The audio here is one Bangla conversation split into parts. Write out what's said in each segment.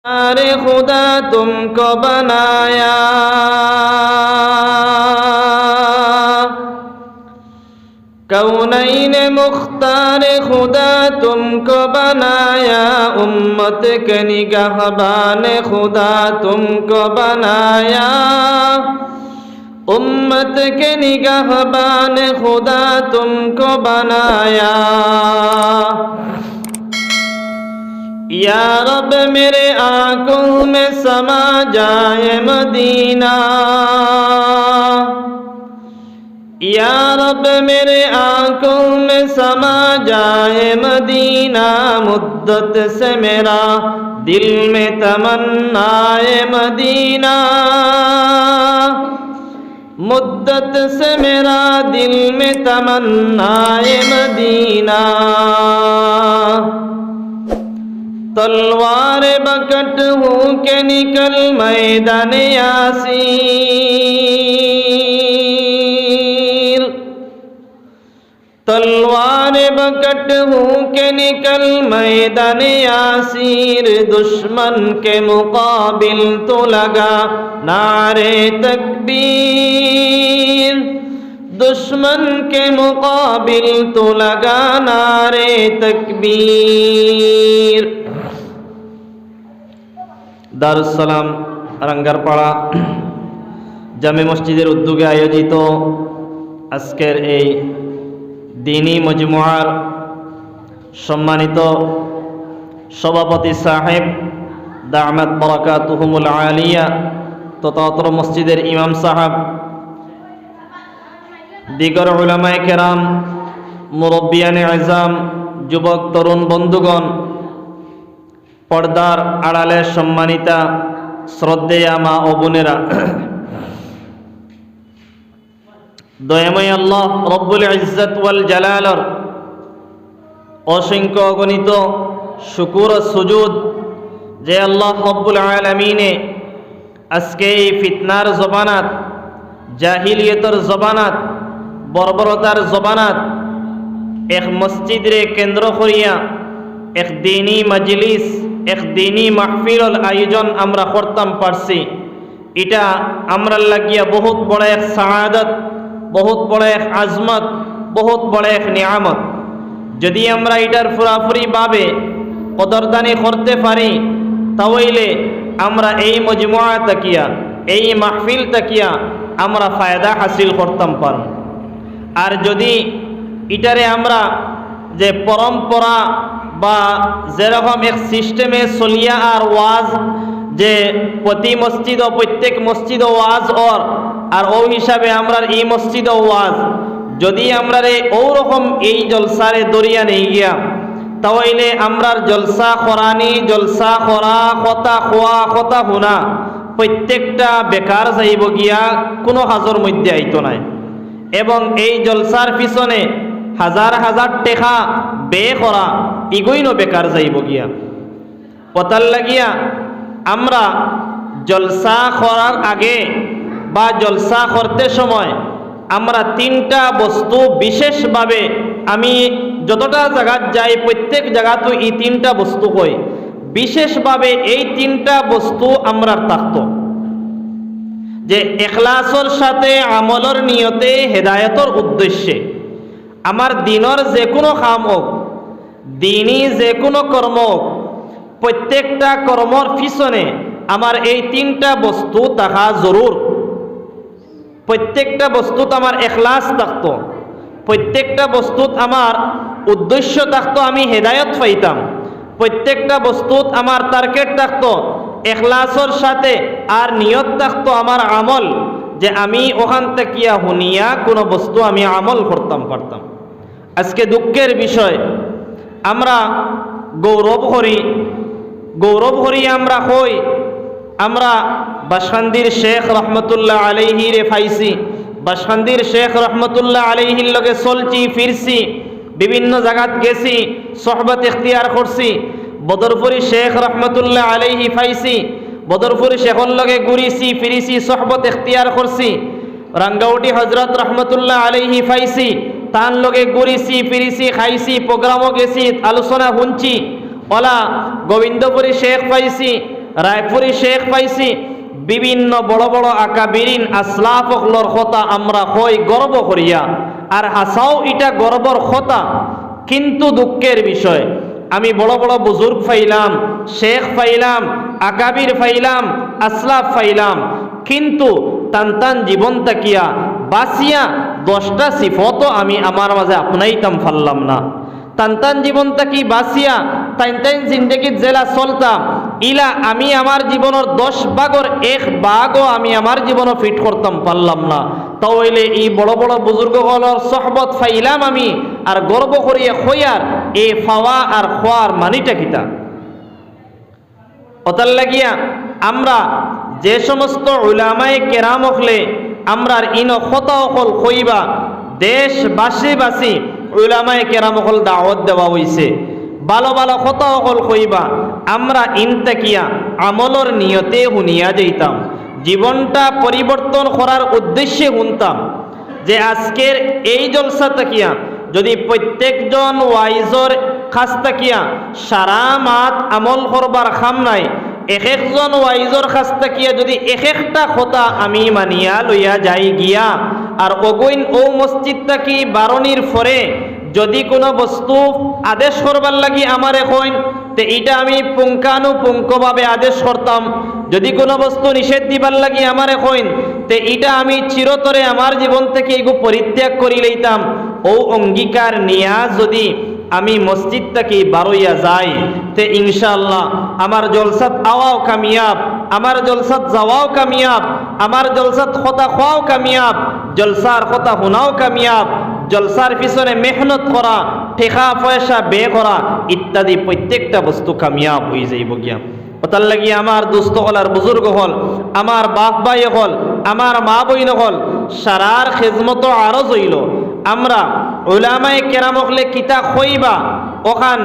अरे खुदा तुमको बनाया, कौनैन मुख्तार खुदा तुमको बनाया, उम्मत के निगहबान खुदा तुमको बनाया, उम्मत के निगहबान खुदा तुमको बनाया। या रब मेरे आंखों में समा जाए मदीना, या रब मेरे आंखों में समा जाए मदीना, मुद्दत से मेरा दिल में तमन्नाए मदीना, मुद्दत से मेरा दिल में तमन्नाए मदीना। तलवार बकट हूँ के निकल मैदान यासीर, तलवार बकट हूँ के निकल मैदान यासीर, दुश्मन के मुकाबिल तो लगा नारे तकबीर, दुश्मन के मुकाबिल तो लगा नारे तकबीर। দারুস সালাম রাঙ্গারপাড়া জামে মসজিদের উদ্যোগে আয়োজিত আজকের এই দ্বীনি মজমুআর সম্মানিত সভাপতি সাহেব দামাত বারাকাতুহুমুল আলিয়া তথা অত্র মসজিদের ইমাম সাহেব, দিগর উলামায়ে কেরাম, মুরব্বিয়ানে আযম, যুবক তরুণ বন্ধুগণ, পর্দার আড়ালে সম্মানিতা শ্রদ্ধেয়া মা ও বোনেরা, দয়াময় আল্লাহ রব্বুল ইজ্জত ওয়াল জালালর অসংখ্য অগণিত শুকুর ও সুজুদ যে আল্লাহ রব্বুল আলামিনে আজকে এই ফিতনার জবানাত, জাহিলিয়তের জবানাত, বর্বরতার জবানাত এক মসজিদরে কেন্দ্র করিয়া এক দ্বীনি মজলিস, এক দ্বীনি মাহফিলর আয়োজন আমরা করতাম পারছি। এটা আমরা লাগিয়া বহুত বড় এক সাআদত, বহুত বড় এক আজমত, বহুত বড় এক নিয়ামত। যদি আমরা এটার পুরাপুরি ভাবে কদরদানি করতে পারি, তাহলে আমরা এই মজমুআ তাকিয়া, এই মাহফিল তাকিয়া আমরা ফায়দা হাসিল করতাম পার। আর যদি এটারে আমরা যে পরম্পরা বা যেরকম এক সিস্টেমে চলিয়া আর ওয়াজ, যে প্রতি মসজিদ ও প্রত্যেক মসজিদ ওয়াজ আর ও হিসাবে আমরা এই মসজিদ ওয়াজ, যদি আমরা ওরকম এই জলসারে দরিয়া নেই গিয়া, তাহলে আমরার জলসা করানি, জলসা করা, কথা খোয়া, কথা শুনা প্রত্যেকটা বেকার যাইব গিয়া, কোনো কাজের মধ্যে আইতো নাই। এবং এই জলসার পিছনে হাজার হাজার টাকা ব্যয় করা ইগোইনো বেকার যাইব গিয়া। পতাল লাগিয়া আমরা জলসা করার আগে বা জলসা করতে সময় আমরা তিনটা বস্তু বিশেষভাবে, আমি যতটা জায়গাত যাই প্রত্যেক জায়গাতো এই তিনটা বস্তু কই, বিশেষভাবে এই তিনটা বস্তু আমরা থাকতো, যে ইখলাসের সাথে আমলের নিয়তে হেদায়েতের উদ্দেশ্যে আমার দিনের যে কোনো কাম হোক, দিনই যে কোনো কর্ম হোক, প্রত্যেকটা কর্মর পিছনে আমার এই তিনটা বস্তু থাকা জরুর। প্রত্যেকটা বস্তুত আমার ইখলাস থাকতো, প্রত্যেকটা বস্তুত আমার উদ্দেশ্য থাকতো, আমি হেদায়েত পাইতাম, প্রত্যেকটা বস্তুত আমার টার্গেট থাকতো ইখলাসের সাথে, আর নিয়ত থাকতো আমার আমল, যে আমি ওখান থেকে হুনিয়া কোনো বস্তু আমি আমল করতাম পারতাম। আজকে দুঃখের বিষয়, আমরা গৌরব করি আমরা কই, আমরা বাসখান্দির শেখ রহমতুল্লাহ আলাইহি রে পাইছি, বাসখান্দির শেখ রহমতুল্লাহ আলাইহির লগে চলছি ফিরছি, বিভিন্ন জায়গাত গেছি, সোহবত ইখতিয়ার করছি। বদরপুরি শেখ রহমতুল্লাহ আলাইহি পাইছি, বদরপুরি শেখর লগে ঘুরিছি ফিরিছি, সোহবত ইখতিয়ার করছি। রাঙ্গাউটি হজরত রহমতুল্লাহ আলাইহি পাইছি, তার লগে ঘুরিছি ফিরিছি, খাইছি, প্রোগ্রামও গেছি, আলোচনা শুনছি। ওলা গোবিন্দপুরী শেখ পাইছি, রায়পুরি শেখ পাইছি, বিভিন্ন বড় বড় আকাবিরিন আসলাফ হকলর কথা আমরা হই গর্ব করিয়া, আর হাসাও এটা গর্বর কথা। কিন্তু দুঃখের বিষয়, আমি বড় বড় বুজুর্গ ফাইলাম, শেখ ফাইলাম, আকাবির ফাইলাম, আসলাফ ফাইলাম, কিন্তু তান জীবন তাকিয়া বাসিয়া 10টা সিফতও আমি আমার মাঝে আপনাইতাম পারলাম না। তান জীবন তাকি বাসিয়া তাইন জিন্দগিত জেলা চলতাম, ইলা আমি আমার জীবনের 10 ভাগর 1 ভাগও আমি আমার জীবনও ফিট করতাম পারলাম না। তাহলে এই বড় বড় বুজুর্গগুলোর সহবত ফাইলাম আমি, আর গর্ব করিয়া খইয়ার এই ফাওয়া আর খোয়ার মানিটা কিতা। ওতার লাগিয়া আমরা যে সমস্ত উলামায়ে কেরাম হলে আমরা ইন খতা অকল কইবা, দেশবাসী উলামায়ে কেরাম হল দাওয়াত দেওয়া হইছে, ভালো ভালো খতা অকল কইবা, আমরা ইনতাকিয়া আমলর নিয়তে শুনিয়া যাইতাম, জীবনটা পরিবর্তন করার উদ্দেশ্যে শুনতাম। যে আজকের এই জলসা তাকিয়া যদি প্রত্যেকজন ওয়াইজর খাস তাকিয়া সারা মাত আমল করবার খাম নাই, এক একজন ওয়াইজর খাস তাকিয়া যদি এক একটা কথা আমি মানিয়া লইয়া যাই গিয়া, আর অগৈন ও মসজিদ তাকি বারণির ফরে যদি কোনো বস্তু আদেশ করবার লাগি আমার এখন, তে এটা আমি পুঙ্খানুপুঙ্খভাবে আদেশ করতাম। যদি কোনো বস্তু নিষেধ দিবার লাগি আমার এখন, তে এটা আমি চিরতরে আমার জীবন থেকে এগু পরিত্যাগ করি লইতাম। ও অঙ্গীকার নিয়া যদি আমি মসজিদ থেকে বারইয়া যাই, তে ইনশাআল্লাহ আমার জলসাত আওয়াও কামিয়াব, আমার জলসাত যাওয়াও কামিয়াব, আমার জলসাত কথা খাওয়াও কামিয়াব, জলসার কথা শোনাও কামিয়াব, জলসার পিছনে মেহনত করা, ঠেকা পয়সা বে করা ইত্যাদি প্রত্যেকটা বস্তু কামিয়াব হয়ে যাইব গিয়া। ওতার লাগি আমার দুস্থ হল আর বুজুর্গ হল, আমার বাপ ভাই হল, আমার মা বইন হল, সারার খেজমত আরজ হইল। আমরা উলামায়ে কেরাম হলে কিতা কইবা, ওখান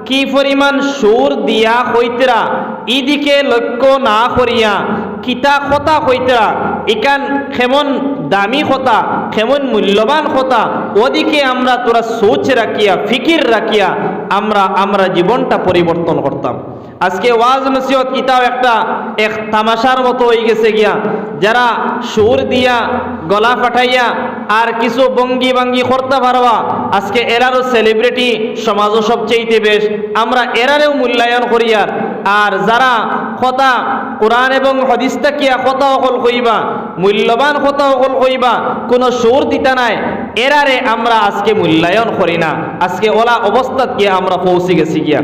কি পরিমাণ সুর দিয়া কইতরা, ইদিকে লক্ষ্য না করিয়া কিতা কথা কইতরা, ইকান কেমন দামি কথা, কেমন মূল্যবান কথা, ওদিকে আমরা তোরা সোচ রাখিয়া ফিকির রাখিয়া আমরা জীবনটা পরিবর্তন করতাম। আজকে ওয়াজ নসিহত ইটাও একটা এক তামাশার মতো হয়ে গেছে গিয়া, যারা সুর দিয়া গলা ফাটাইয়া আর কিছু বঙ্গি বাঙ্গি করতে পারবা, আজকে এরারও সেলিব্রিটি সমাজও সবচেয়ে বেশ, আমরা এরারেও মূল্যায়ন করিয়ার। আর যারা কথা কোরআন এবং হাদিসটা কিয়া কথা অকল কইবা, মূল্যবান কথা অকল কইবা, কোনো সুর দিতা নাই, এরারে আমরা আজকে মূল্যায়ন করি না। আজকে ওলা অবস্থাত গিয়া আমরা পৌঁছে গেছি গিয়া।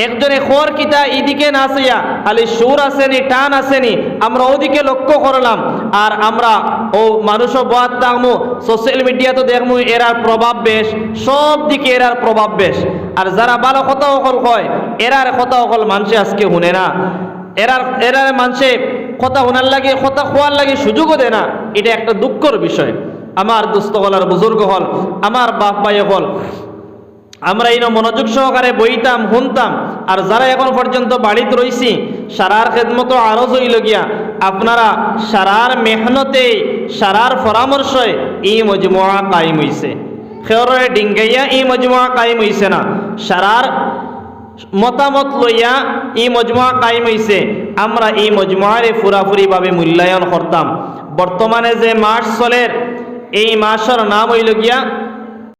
একজনে খোর কিতা এদিকে না আসিয়া খালি সুর আসেনি, টান আসেনি, আমরা ওদিকে লক্ষ্য করলাম। আর আমরা ও মানুষও বাদ দেখমু, সোশ্যাল মিডিয়া তো দেখমু, এরার প্রভাব বেশ, সব দিকে এরার প্রভাব বেশ। আর যারা ভালো কথা অকল কয়, এরার কথা অকল মানুষে আজকে শুনে না, এরার মানুষে কথা শোনার লাগে, কথা খোয়ার লাগে সুযোগও দেয় না। এটা একটা দুঃখের বিষয়। আমার দুস্থ হল আর বুজুর্গ হল, আমার বাপ ভাই হল, আমরা এই মনোযোগ সহকারে বইতাম, শুনতাম। আর যারা এখন পর্যন্ত বাড়িতে রয়েছি, সারার খেদমত আরো হইল গিয়া, আপনারা সারার মেহনতে, সারার পরামর্শে এই মজমুয়া কায়েম হইছে। খেয়রে ডিঙ্গাইয়া এই মজমুয়া কায়েম হইছে না, সারার মতামত লইয়া এই মজমুয়া কায়েম হইছে। আমরা এই মজমুয়ারে পুরাপুরিভাবে মূল্যায়ন করতাম। বর্তমানে যে মাস চলে, এই মাসের নাম হইল গিয়া